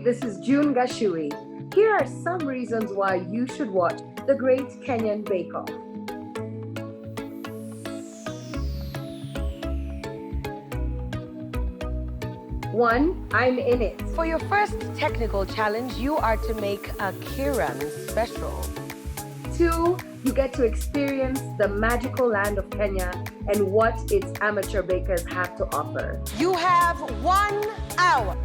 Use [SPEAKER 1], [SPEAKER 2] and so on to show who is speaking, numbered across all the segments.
[SPEAKER 1] This is June Gachui. Here are some reasons why you should watch The Great Kenyan Bake-Off. One, I'm in it.
[SPEAKER 2] For your first technical challenge, you are to make a Kiran special.
[SPEAKER 1] Two, you get to experience the magical land of Kenya and what its amateur bakers have to offer.
[SPEAKER 2] You have 1 hour.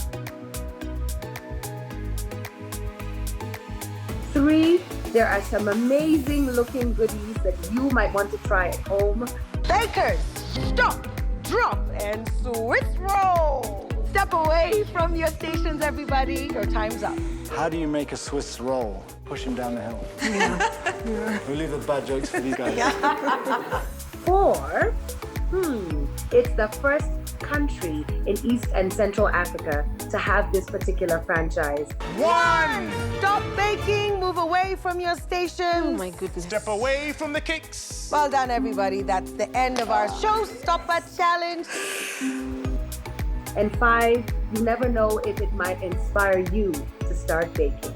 [SPEAKER 1] Three, there are some amazing looking goodies that you might want to try at home.
[SPEAKER 2] Bakers, stop, drop, and Swiss roll. Step away from your stations, everybody. Your time's up.
[SPEAKER 3] How do you make a Swiss roll? Push him down the hill. Yeah. We'll leave the bad jokes for these guys.
[SPEAKER 1] Four, it's the first country in East and Central Africa to have this particular franchise.
[SPEAKER 2] 1, stop baking, move away from your station. Oh my goodness.
[SPEAKER 4] Step away from the cakes.
[SPEAKER 2] Well done, everybody. That's the end of our showstopper challenge.
[SPEAKER 1] And five, you never know if it might inspire you to start baking.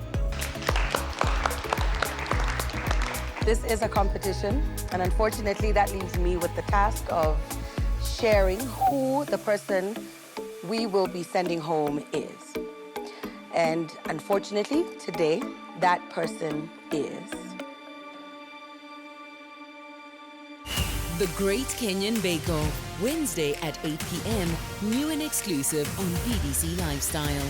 [SPEAKER 2] This is a competition, and unfortunately that leaves me with the task of sharing who the person we will be sending home is. And unfortunately, today, that person is...
[SPEAKER 5] The Great Kenyan Bake-Off, Wednesday at 8 p.m, new and exclusive on BBC Lifestyle.